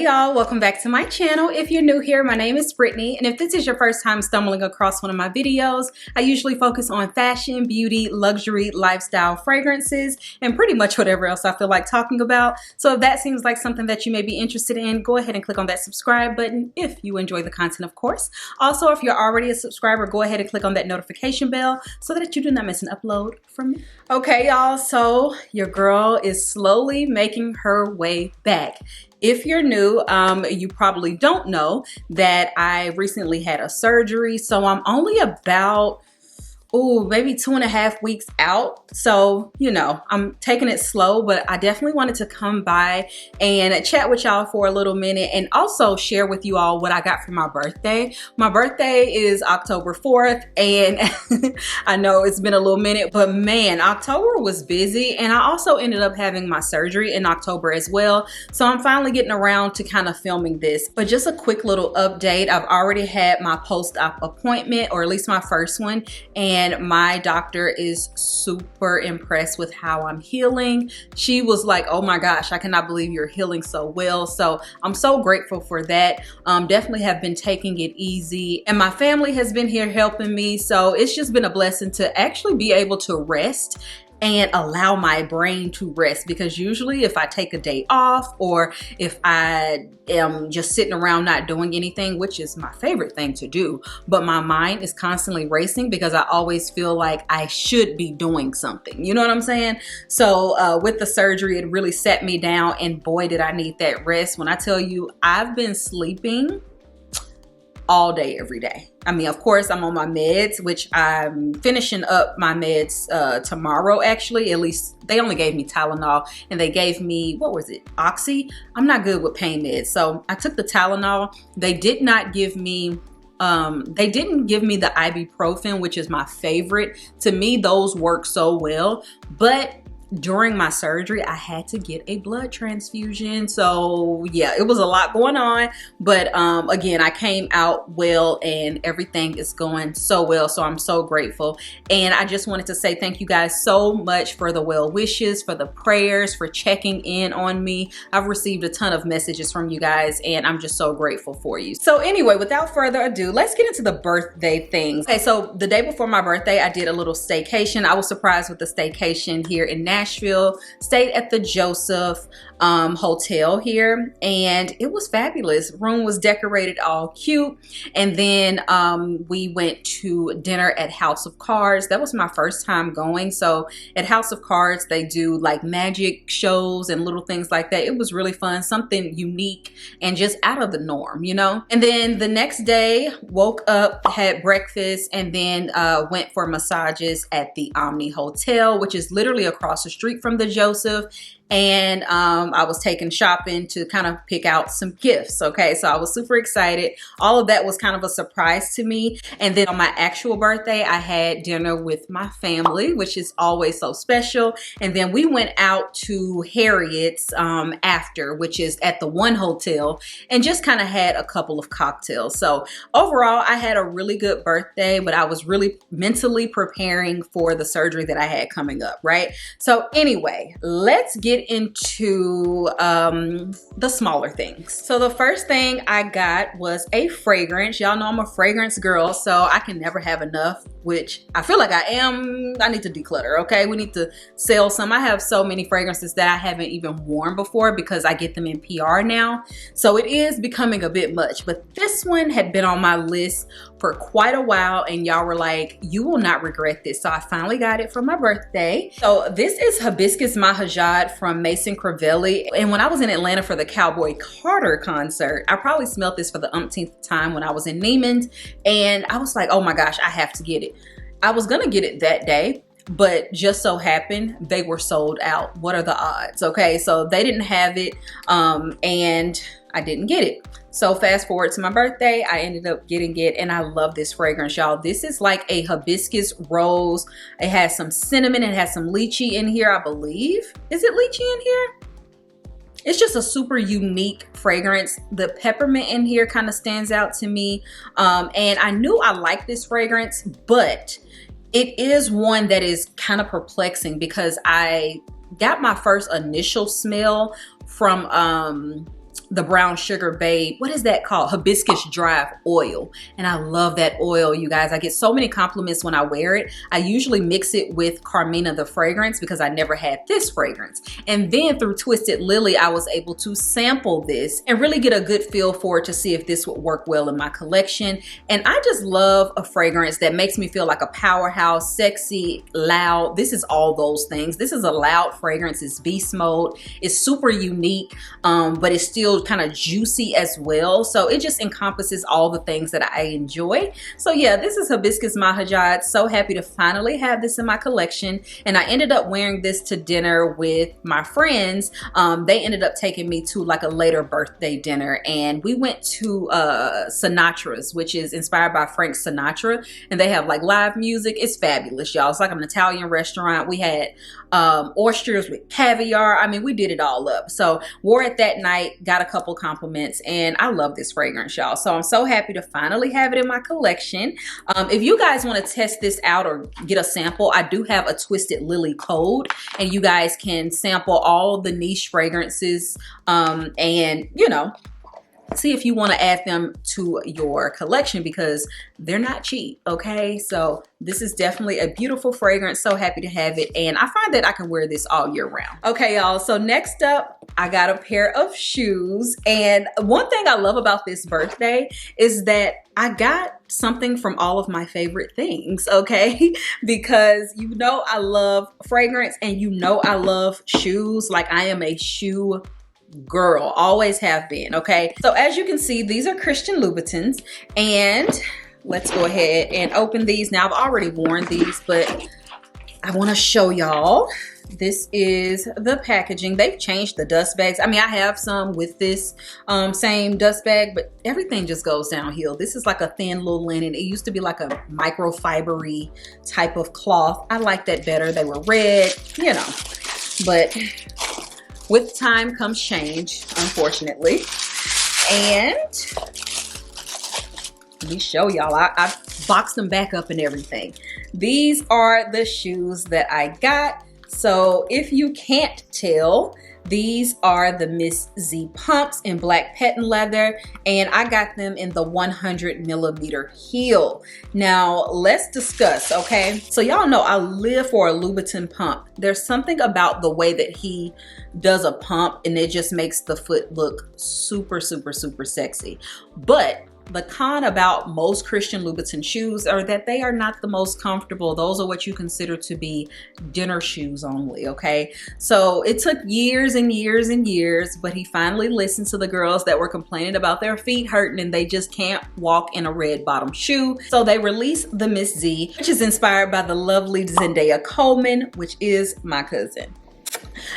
y'all, welcome back to my channel. If you're new here, my name is Brittany, and if this is your first time stumbling across one of my videos, I usually focus on fashion, beauty, luxury, lifestyle, fragrances, and pretty much whatever else I feel like talking about. So if that seems like something that you may be interested in, go ahead and click on that subscribe button if you enjoy the content, of course. Also, if you're already a subscriber, go ahead and click on that notification bell so that you do not miss an upload from me. Okay, y'all, so your girl is slowly making her way back. If you're new, you probably don't know that I recently had a surgery, so I'm only about maybe 2.5 weeks out. So, you know, I'm taking it slow, but I definitely wanted to come by and chat with y'all for a little minute and also share with you all what I got for my birthday. My birthday is October 4th, and I know it's been a little minute, but man, October was busy, and I also ended up having my surgery in October as well. So I'm finally getting around to kind of filming this, but just a quick little update. I've already had my post-op appointment, or at least my first one, and my doctor is super impressed with how I'm healing. She was like, oh my gosh, I cannot believe you're healing so well. So I'm so grateful for that. Definitely have been taking it easy, and my family has been here helping me. So it's just been a blessing to actually be able to rest and allow my brain to rest, because usually if I take a day off or if I am just sitting around not doing anything, which is my favorite thing to do, but my mind is constantly racing because I always feel like I should be doing something. You know what I'm saying? So with the surgery, it really set me down, and boy, did I need that rest. When I tell you, I've been sleeping all day, every day. I mean, of course, I'm on my meds, which I'm finishing up my meds tomorrow, actually. At least they only gave me Tylenol, and they gave me, what was it, Oxy? I'm not good with pain meds. So I took the Tylenol. They did not give me they didn't give me the ibuprofen, which is my favorite. To me, those work so well, but during my surgery, I had to get a blood transfusion. So yeah, it was a lot going on, but again, I came out well and everything is going so well. So I'm so grateful. And I just wanted to say thank you guys so much for the well wishes, for the prayers, for checking in on me. I've received a ton of messages from you guys, and I'm just so grateful for you. So anyway, without further ado, let's get into the birthday things. Okay, so the day before my birthday, I did a little staycation. I was surprised with the staycation here in Nashville. Stayed at the Joseph hotel here, and it was fabulous. Room was decorated all cute, and then we went to dinner at House of Cards. That was my first time going. So at House of Cards, they do like magic shows and little things like that. It was really fun, something unique and just out of the norm, you know. And then the next day, woke up, had breakfast, and then went for massages at the Omni Hotel, which is literally across the street from the Joseph. And I was taking shopping to kind of pick out some gifts. Okay, so I was super excited. All of that was kind of a surprise to me. And then on my actual birthday, I had dinner with my family, which is always so special. And then we went out to Harriet's after, which is at the One Hotel, and just kind of had a couple of cocktails. So overall, I had a really good birthday, but I was really mentally preparing for the surgery that I had coming up, right? So anyway, let's get into the smaller things. So the first thing I got was a fragrance. Y'all know I'm a fragrance girl, so I can never have enough, which I feel like I am. I need to declutter, okay? We need to sell some. I have so many fragrances that I haven't even worn before because I get them in PR now. So it is becoming a bit much, but this one had been on my list for quite a while, and y'all were like, you will not regret this. So I finally got it for my birthday. So this is Hibiscus Mahajad from Mason Crivelli. And when I was in Atlanta for the Cowboy Carter concert, I probably smelled this for the umpteenth time when I was in Neiman's, and I was like, oh my gosh, I have to get it. I was gonna get it that day, but just so happened they were sold out. What are the odds? Okay, so they didn't have it, and I didn't get it. So fast forward to my birthday, I ended up getting it, and I love this fragrance, y'all. This is like a hibiscus rose. It has some cinnamon, it has some lychee in here, I believe. Is it lychee in here? It's just a super unique fragrance. The peppermint in here kind of stands out to me. And I knew I liked this fragrance, but it is one that is kind of perplexing because I got my first initial smell from the brown sugar babe, what is that called? Hibiscus drive oil. And I love that oil, you guys. I get so many compliments when I wear it. I usually mix it with Carmina the fragrance because I never had this fragrance. And then through Twisted Lily, I was able to sample this and really get a good feel for it to see if this would work well in my collection. And I just love a fragrance that makes me feel like a powerhouse, sexy, loud. This is all those things. This is a loud fragrance. It's beast mode. It's super unique, but it's still kind of juicy as well. So it just encompasses all the things that I enjoy. So yeah, this is Hibiscus Mahajad. So happy to finally have this in my collection. And I ended up wearing this to dinner with my friends. They ended up taking me to like a later birthday dinner, and we went to Sinatra's, which is inspired by Frank Sinatra, and they have like live music. It's fabulous, y'all. It's like an Italian restaurant. We had oysters with caviar. I mean, we did it all up. So wore it that night, got a couple compliments, and I love this fragrance, y'all. So I'm so happy to finally have it in my collection. If you guys want to test this out or get a sample, I do have a Twisted Lily code, and you guys can sample all the niche fragrances and, you know, see if you want to add them to your collection because they're not cheap, okay? So this is definitely a beautiful fragrance. So happy to have it, and I find that I can wear this all year round. Okay, y'all, so next up, I got a pair of shoes, and one thing I love about this birthday is that I got something from all of my favorite things, okay? Because you know I love fragrance, and you know I love shoes. Like, I am a shoe girl, always have been, okay? So as you can see, these are Christian Louboutins, and let's go ahead and open these. Now, I've already worn these, but I want to show y'all. This is the packaging. They've changed the dust bags. I mean, I have some with this same dust bag, but everything just goes downhill. This is like a thin little linen. It used to be like a microfibery type of cloth. I like that better. They were red, you know, but with time comes change, unfortunately. And let me show y'all. I boxed them back up and everything. These are the shoes that I got. So if you can't tell, these are the Miss Z pumps in black patent leather, and I got them in the 100mm heel. Now let's discuss, okay? So y'all know I live for a Louboutin pump. There's something about the way that he does a pump, and it just makes the foot look super, super, super sexy. But the con about most Christian Louboutin shoes are that they are not the most comfortable. Those are what you consider to be dinner shoes only, okay? So it took years and years and years, but he finally listened to the girls that were complaining about their feet hurting and they just can't walk in a red bottom shoe. So they released the Miss Z, which is inspired by the lovely Zendaya Coleman, which is my cousin.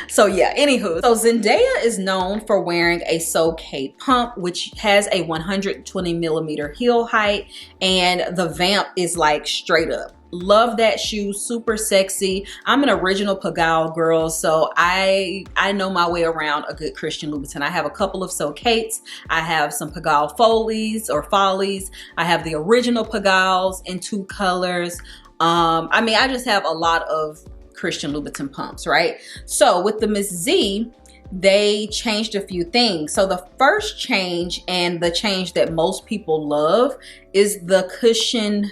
So yeah, anywho, so Zendaya is known for wearing a Soh-Kate pump, which has a 120mm heel height, and the vamp is like straight up. Love that shoe, super sexy. I'm an original Pagao girl, so I know my way around a good Christian Louboutin. I have a couple of Soh-Kates. I have some Pagao Follies or Follies. I have the original Pagaos in 2 colors. I mean, I just have a lot of Christian Louboutin pumps, right? So with the Miss Z, they changed a few things. So the first change, and the change that most people love, is the cushion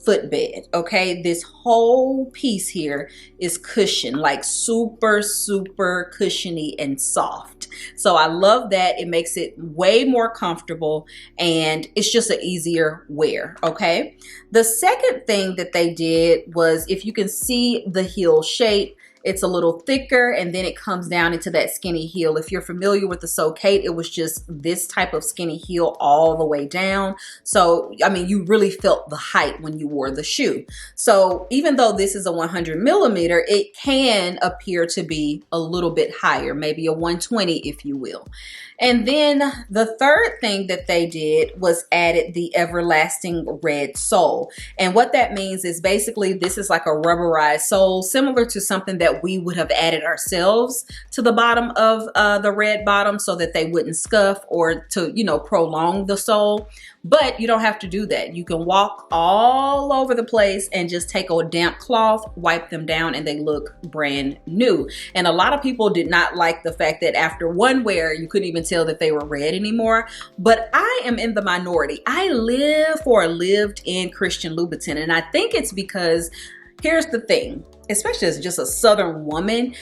footbed, okay? This whole piece here is cushion, like super, super cushiony and soft. So I love that. It makes it way more comfortable, and it's just an easier wear, okay? The second thing that they did was, if you can see the heel shape, it's a little thicker, and then it comes down into that skinny heel. If you're familiar with the Soh-Kate, it was just this type of skinny heel all the way down. So, I mean, you really felt the height when you wore the shoe. So even though this is a 100mm, it can appear to be a little bit higher, maybe a 120, if you will. And then the third thing that they did was added the everlasting red sole. And what that means is basically this is like a rubberized sole, similar to something that that we would have added ourselves to the bottom of the red bottom so that they wouldn't scuff or to, you know, prolong the sole. But you don't have to do that. You can walk all over the place and just take a damp cloth, wipe them down, and they look brand new. And a lot of people did not like the fact that after one wear, you couldn't even tell that they were red anymore. But I am in the minority. I lived in Christian Louboutin, and I think it's because, here's the thing, especially as just a Southern woman,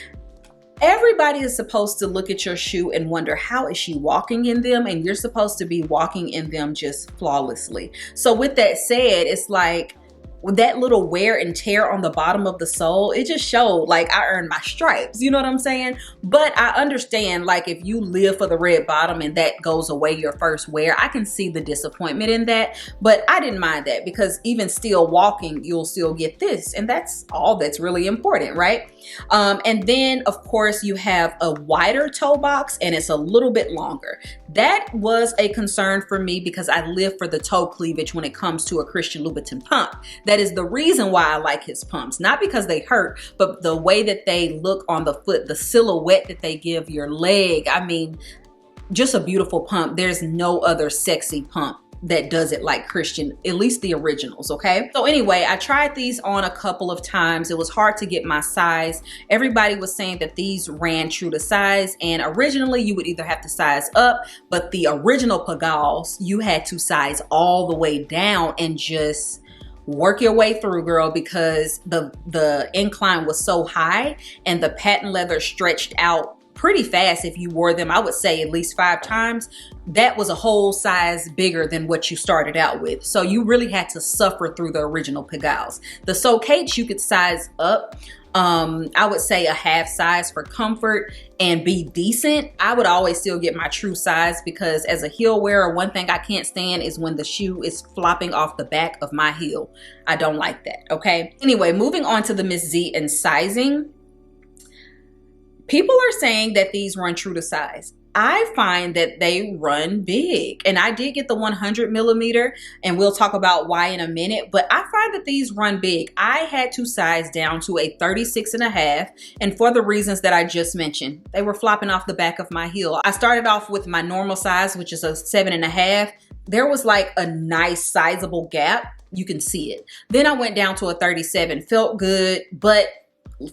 everybody is supposed to look at your shoe and wonder, how is she walking in them? And you're supposed to be walking in them just flawlessly. So with that said, it's like, with that little wear and tear on the bottom of the sole, it just showed like I earned my stripes. You know what I'm saying? But I understand, like, if you live for the red bottom and that goes away your first wear, I can see the disappointment in that. But I didn't mind that, because even still walking, you'll still get this. And that's all that's really important, right? And then, of course, you have a wider toe box and it's a little bit longer. That was a concern for me because I live for the toe cleavage when it comes to a Christian Louboutin pump. That is the reason why I like his pumps. Not because they hurt, but the way that they look on the foot, the silhouette that they give your leg. I mean, just a beautiful pump. There's no other sexy pump that does it like Christian, at least the originals, okay? So anyway, I tried these on a couple of times. It was hard to get my size. Everybody was saying that these ran true to size, and originally you would either have to size up, but the original Pagals, you had to size all the way down and just work your way through, girl, because the incline was so high and the patent leather stretched out pretty fast. If you wore them, I would say at least 5 times. That was a whole size bigger than what you started out with. So you really had to suffer through the original Pagals. The Socates you could size up. I would say a half size for comfort and be decent. I would always still get my true size, because as a heel wearer, one thing I can't stand is when the shoe is flopping off the back of my heel. I don't like that, okay? Anyway, moving on to the Miss Z and sizing. People are saying that these run true to size. I find that they run big, and I did get the 100 millimeter, and we'll talk about why in a minute, but I find that these run big. I had to size down to a 36.5, and for the reasons that I just mentioned, they were flopping off the back of my heel. I started off with my normal size, which is a 7.5. There was like a nice sizable gap. You can see it. Then I went down to a 37, felt good, but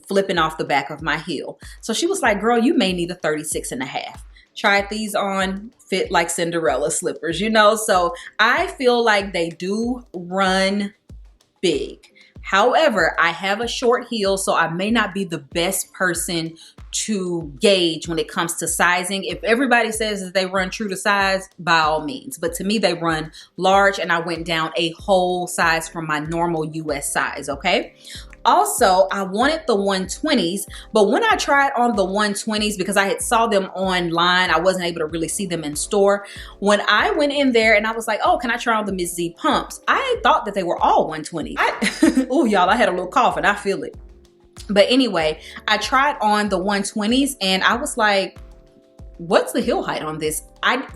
flipping off the back of my heel. So she was like, girl, you may need a 36.5. Tried these on, fit like Cinderella slippers, you know? So I feel like they do run big. However, I have a short heel, so I may not be the best person to gauge when it comes to sizing. If everybody says that they run true to size, by all means. But to me, they run large, and I went down a whole size from my normal US size, okay? Also, I wanted the 120s, but when I tried on the 120s, because I had saw them online, I wasn't able to really see them in store. When I went in there and I was like, oh, can I try on the Miss Z pumps? I thought that they were all 120. Oh, y'all, I had a little cough and I feel it. But anyway, I tried on the 120s and I was like, what's the heel height on this?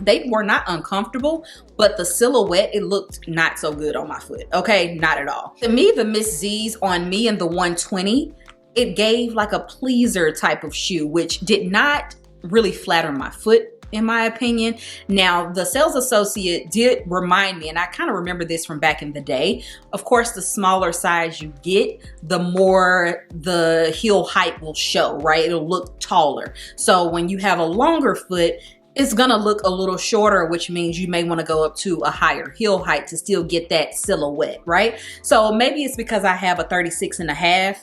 They were not uncomfortable, but the silhouette, it looked not so good on my foot. Okay, not at all. To me, the Miss Z's on me and the 120, it gave like a pleaser type of shoe, which did not really flatter my foot, in my opinion. Now, the sales associate did remind me, and I kind of remember this from back in the day. Of course, the smaller size you get, the more the heel height will show, right? It'll look taller. So when you have a longer foot, it's gonna look a little shorter, which means you may wanna go up to a higher heel height to still get that silhouette, right? So maybe it's because I have a 36.5.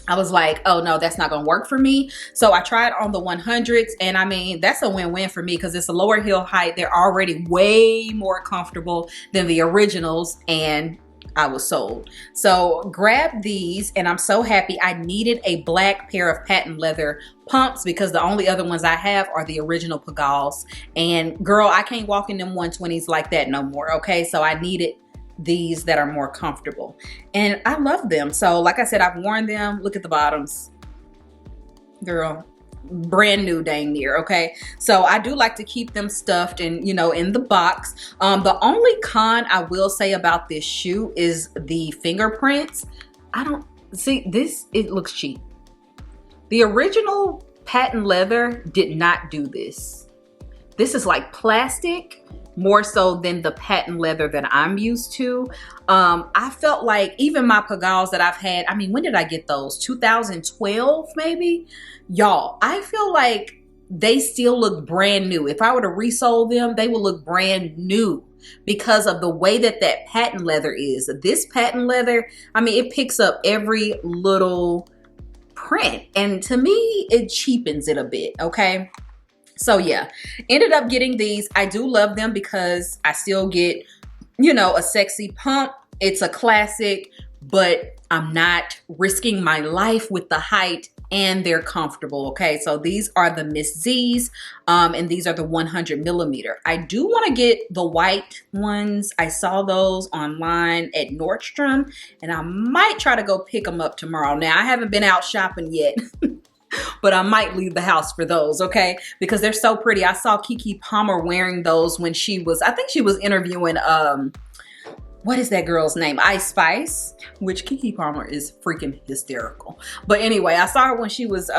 I was like, oh no, that's not gonna work for me. So I tried on the 100s, and I mean, that's a win-win for me because it's a lower heel height. They're already way more comfortable than the originals, and I was sold. So grab these, and I'm so happy. I needed a black pair of patent leather pumps because the only other ones I have are the original Pagals. And girl, I can't walk in them 120s like that no more, okay? So I needed these that are more comfortable, and I love them. So like I said, I've worn them. Look at the bottoms, girl, brand new dang near, okay? So I do like to keep them stuffed and, you know, in the box. The only con I will say about this shoe is the fingerprints. I don't see this, it looks cheap. The original patent leather did not do this. This is like plastic, more so than the patent leather that I'm used to. I felt like even my Pagals that I've had, I mean, when did I get those? 2012 maybe? Y'all, I feel like they still look brand new. If I were to resole them, they would look brand new because of the way that that patent leather is. This patent leather, I mean, it picks up every little print, and to me, it cheapens it a bit, okay? So yeah, ended up getting these. I do love them because I still get, you know, a sexy pump. It's a classic, but I'm not risking my life with the height, and they're comfortable, okay? So these are the Miss Z's, and these are the 100 millimeter. I do want to get the white ones. I saw those online at Nordstrom, and I might try to go pick them up tomorrow. Now, I haven't been out shopping yet, but I might leave the house for those, okay? Because they're so pretty. I saw Keke Palmer wearing those when she was, I think she was interviewing, what is that girl's name? Ice Spice, which Keke Palmer is freaking hysterical. But anyway, I saw her when she was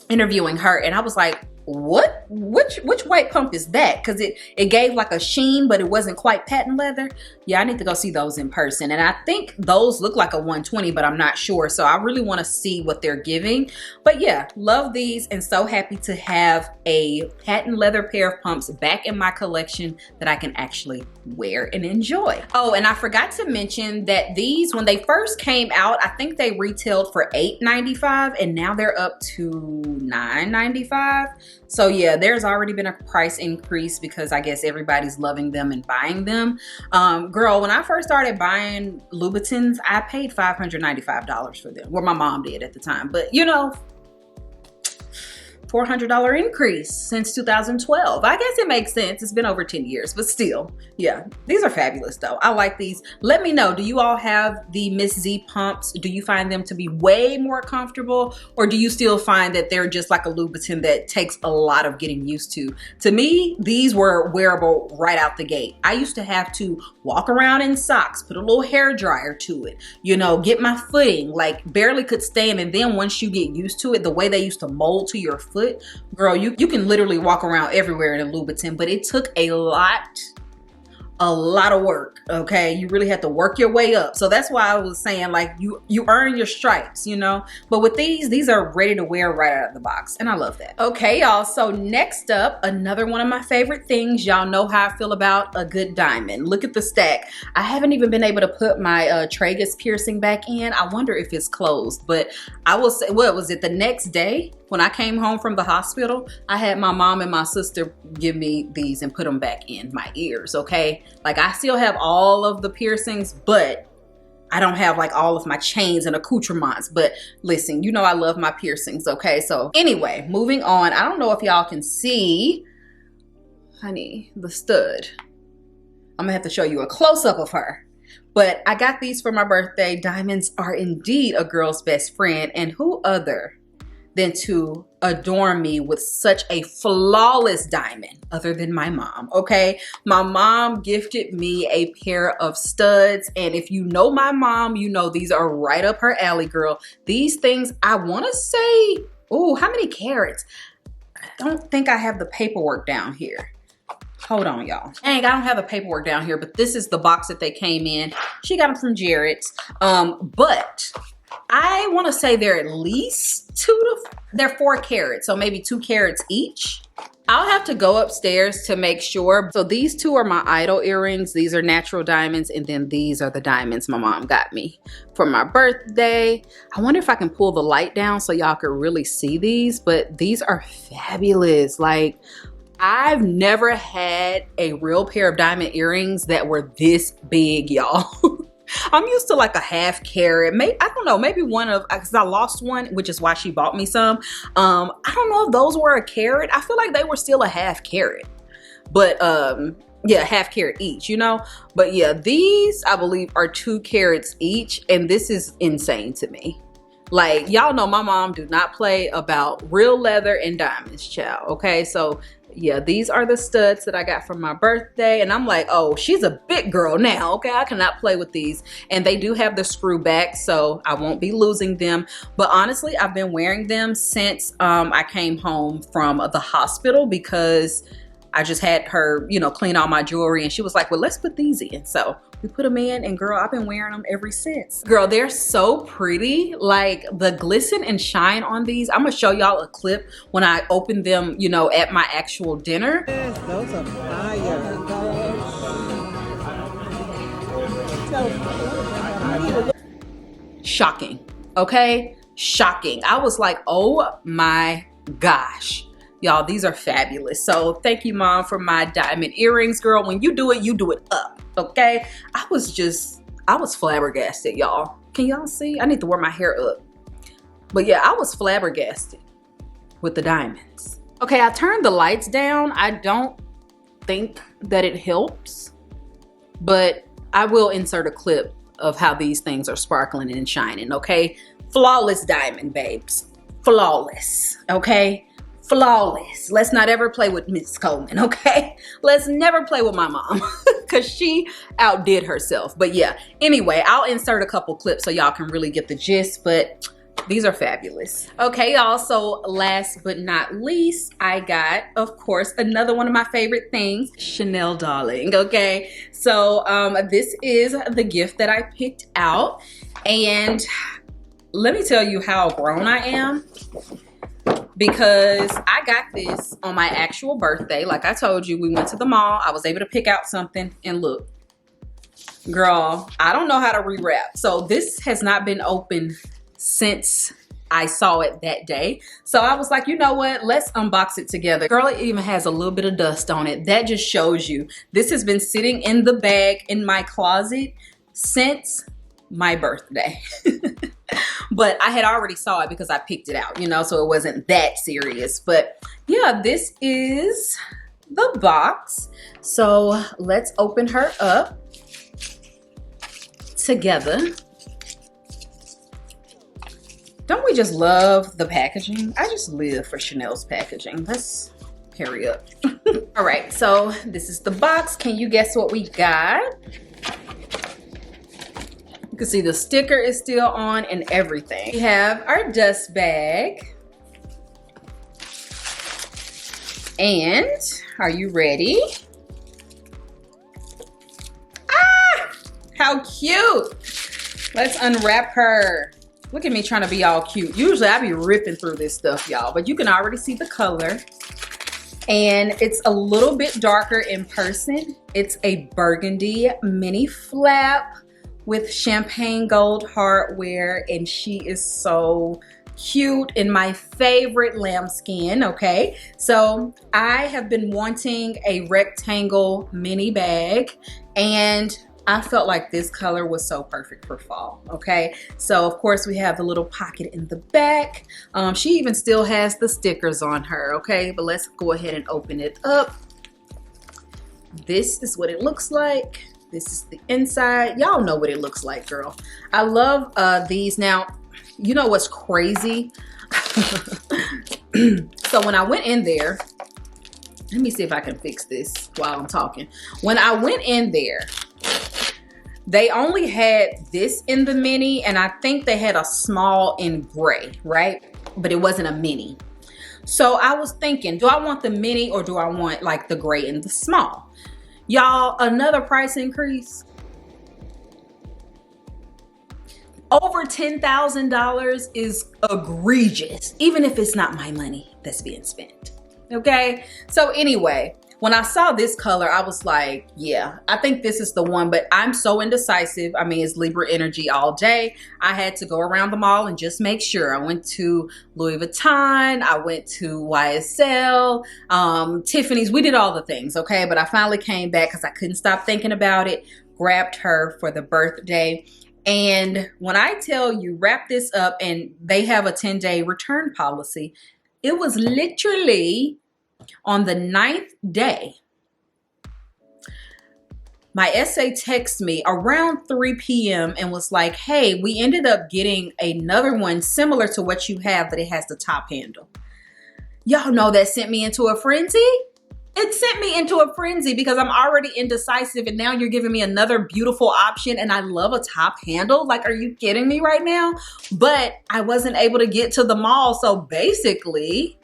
interviewing her, and I was like, what? Which white pump is that? Because it gave like a sheen, but it wasn't quite patent leather. Yeah, I need to go see those in person. And I think those look like a 120, but I'm not sure. So I really want to see what they're giving. But yeah, love these, and so happy to have a patent leather pair of pumps back in my collection that I can actually wear and enjoy. Oh, and I forgot to mention that these, when they first came out, I think they retailed for $8.95, and now they're up to $9.95. So yeah, there's already been a price increase because I guess everybody's loving them and buying them. Girl, when I first started buying Louboutins, I paid $595 for them. Well, my mom did at the time, but you know, $400 increase since 2012. I guess it makes sense. It's been over 10 years, but still, yeah, these are fabulous though. I like these. Let me know, do you all have the Miss Z pumps? Do you find them to be way more comfortable, or do you still find that they're just like a Louboutin that takes a lot of getting used to? To me, these were wearable right out the gate. I used to have to walk around in socks, put a little hair dryer to it, you know, get my footing, like barely could stand. And then once you get used to it, the way they used to mold to your foot, girl, you can literally walk around everywhere in a Louboutin, but it took a lot of work, okay? You really had to work your way up. So that's why I was saying, like, you earn your stripes, you know? But with these are ready to wear right out of the box, and I love that. Okay, y'all, so next up, another one of my favorite things. Y'all know how I feel about a good diamond. Look at the stack. I haven't even been able to put my tragus piercing back in. I wonder if it's closed, but I will say, what was it, the next day? When I came home from the hospital, I had my mom and my sister give me these and put them back in my ears, okay? Like, I still have all of the piercings, but I don't have like all of my chains and accoutrements. But listen, you know I love my piercings, okay? So anyway, moving on. I don't know if y'all can see, honey, the stud. I'm gonna have to show you a close-up of her. But I got these for my birthday. Diamonds are indeed a girl's best friend, and who other than to adorn me with such a flawless diamond other than my mom, okay? My mom gifted me a pair of studs, and if you know my mom, you know these are right up her alley, girl. These things, I wanna say, oh, how many carats? I don't think I have the paperwork down here. Hold on, y'all. Dang, I don't have the paperwork down here, but this is the box that they came in. She got them from Jared's, but I want to say they're at least they're 4 carats, so maybe 2 carats each. I'll have to go upstairs to make sure. So these 2 are my idol earrings. These are natural diamonds, and then these are the diamonds my mom got me for my birthday. I wonder if I can pull the light down so y'all could really see these, but these are fabulous. Like, I've never had a real pair of diamond earrings that were this big, y'all. I'm used to like a half carat, I don't know, maybe one of, because I lost one, which is why she bought me some. I don't know if those were a carat. I feel like they were still a half carat, but yeah, half carat each, you know? But yeah, these I believe are 2 carats each, and this is insane to me. Like, y'all know my mom do not play about real leather and diamonds, child, okay? So yeah, these are the studs that I got for my birthday. And I'm like, oh, she's a big girl now. Okay, I cannot play with these. And they do have the screw back, so I won't be losing them. But honestly, I've been wearing them since I came home from the hospital, because I just had her, you know, clean all my jewelry, and she was like, well, let's put these in. So we put them in, and girl, I've been wearing them ever since. Girl, they're so pretty. Like the glisten and shine on these. I'm gonna show y'all a clip when I open them, you know, at my actual dinner. Yes, those are fire. Shocking, okay? Shocking. I was like, oh my gosh. Y'all, these are fabulous. So thank you, Mom, for my diamond earrings. Girl, when you do it up, okay? I was flabbergasted, y'all. Can y'all see? I need to wear my hair up. But yeah, I was flabbergasted with the diamonds. Okay, I turned the lights down. I don't think that it helps, but I will insert a clip of how these things are sparkling and shining, okay? Flawless diamond, babes. Flawless, okay? Flawless. Let's not ever play with Miss Coleman, okay? Let's never play with my mom, because she outdid herself. But yeah, anyway, I'll insert a couple clips so y'all can really get the gist, but these are fabulous. Okay, y'all, so last but not least, I got, of course, another one of my favorite things, Chanel Darling, okay? So this is the gift that I picked out, and let me tell you how grown I am, because I got this on my actual birthday. Like I told you, we went to the mall. I was able to pick out something, and look, girl, I don't know how to rewrap. So this has not been opened since I saw it that day. So I was like, you know what? Let's unbox it together. Girl, it even has a little bit of dust on it. That just shows you this has been sitting in the bag in my closet since my birthday. But I had already saw it because I picked it out, you know, so it wasn't that serious. But yeah, this is the box. So let's open her up together. Don't we just love the packaging? I just live for Chanel's packaging. Let's hurry up. All right, so this is the box. Can you guess what we got? You can see the sticker is still on and everything. We have our dust bag. And are you ready? Ah, how cute. Let's unwrap her. Look at me trying to be all cute. Usually I be ripping through this stuff, y'all, but you can already see the color. And it's a little bit darker in person. It's a burgundy mini flap with champagne gold hardware, and she is so cute in my favorite lambskin, okay? So I have been wanting a rectangle mini bag, and I felt like this color was so perfect for fall, okay? So of course we have the little pocket in the back. She even still has the stickers on her, okay? But let's go ahead and open it up. This is what it looks like. This is the inside. Y'all know what it looks like, girl. I love these. Now, you know what's crazy? So when I went in there, let me see if I can fix this while I'm talking. When I went in there, they only had this in the mini, and I think they had a small in gray, right? But it wasn't a mini. So I was thinking, do I want the mini or do I want like the gray and the small? Y'all, another price increase. Over $10,000 is egregious, even if it's not my money that's being spent, okay? So anyway, when I saw this color, I was like, yeah, I think this is the one, but I'm so indecisive. I mean, it's Libra energy all day. I had to go around the mall and just make sure. I went to Louis Vuitton, I went to YSL, Tiffany's. We did all the things, okay? But I finally came back because I couldn't stop thinking about it, grabbed her for the birthday. And when I tell you, wrap this up, and they have a 10-day return policy, it was literally on the 9th day. My SA texted me around 3 p.m. and was like, hey, we ended up getting another one similar to what you have, but it has the top handle. Y'all know that sent me into a frenzy. it sent me into a frenzy because I'm already indecisive and now you're giving me another beautiful option, and I love a top handle. Like, are you kidding me right now? But I wasn't able to get to the mall, so basically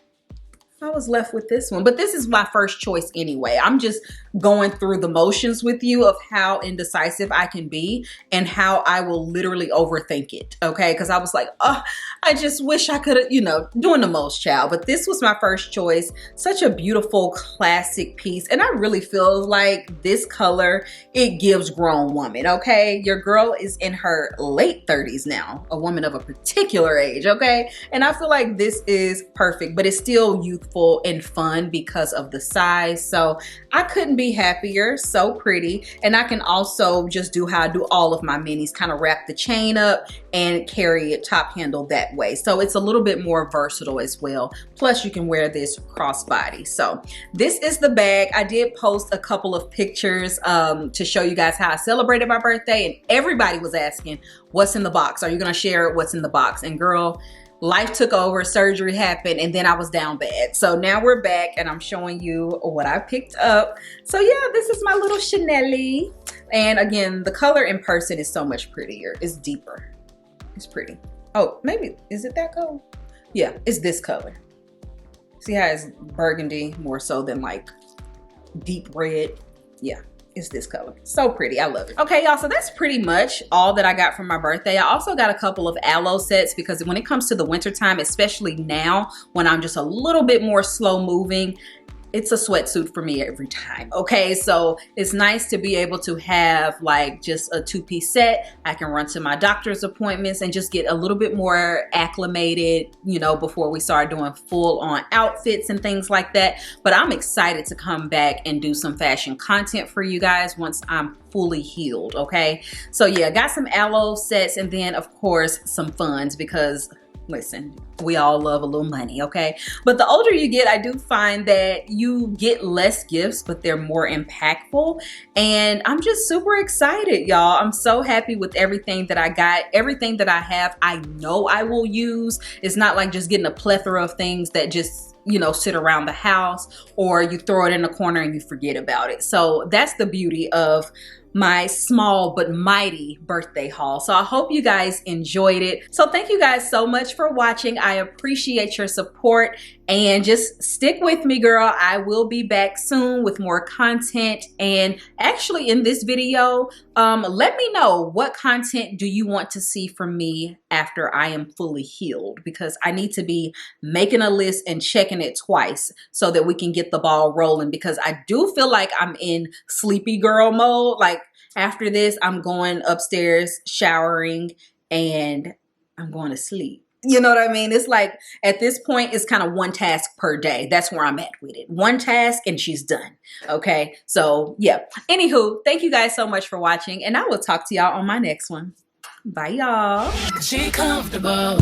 I was left with this one. But this is my first choice anyway. I'm just going through the motions with you of how indecisive I can be and how I will literally overthink it, okay? Because I was like, oh, I just wish I could have, you know, doing the most, child. But this was my first choice. Such a beautiful classic piece. And I really feel like this color, it gives grown woman, okay? Your girl is in her late 30s now, a woman of a particular age, okay? And I feel like this is perfect, but it's still youthful and fun because of the size. So I couldn't be happier. So pretty. And I can also just do how I do all of my minis, kind of wrap the chain up and carry it top handle that way. So it's a little bit more versatile as well. Plus you can wear this crossbody. So this is the bag. I did post a couple of pictures to show you guys how I celebrated my birthday, and everybody was asking, what's in the box? Are you gonna share what's in the box? And girl, life took over, surgery happened, and then I was down bad. So now we're back and I'm showing you what I picked up. So yeah, this is my little Chanel-y. And again, the color in person is so much prettier. It's deeper. It's pretty. Oh, maybe, is it that color? Yeah, it's this color. See how it's burgundy more so than like deep red? Yeah. Is this color. So pretty. I love it. Okay, y'all, so that's pretty much all that I got from my birthday. I also got a couple of aloe sets because when it comes to the winter time, especially now when I'm just a little bit more slow moving, it's a sweatsuit for me every time, okay? So it's nice to be able to have like just a two-piece set. I can run to my doctor's appointments and just get a little bit more acclimated, you know, before we start doing full-on outfits and things like that. But I'm excited to come back and do some fashion content for you guys once I'm fully healed, okay? So yeah, got some aloe sets and then of course some funds because listen, we all love a little money, okay? But the older you get, I do find that you get less gifts, but they're more impactful. And I'm just super excited, y'all. I'm so happy with everything that I got. Everything that I have, I know I will use. It's not like just getting a plethora of things that just, you know, sit around the house or you throw it in the corner and you forget about it. So that's the beauty of my small but mighty birthday haul. So I hope you guys enjoyed it. So thank you guys so much for watching. I appreciate your support and just stick with me, girl. I will be back soon with more content. And actually in this video, let me know what content do you want to see from me after I am fully healed, because I need to be making a list and checking it twice so that we can get the ball rolling, because I do feel like I'm in sleepy girl mode. Like after this, I'm going upstairs, showering, and I'm going to sleep. You know what I mean? It's like at this point, it's kind of one task per day. That's where I'm at with it. One task and she's done. Okay. So yeah. Anywho, thank you guys so much for watching, and I will talk to y'all on my next one. Bye, y'all. She comfortable.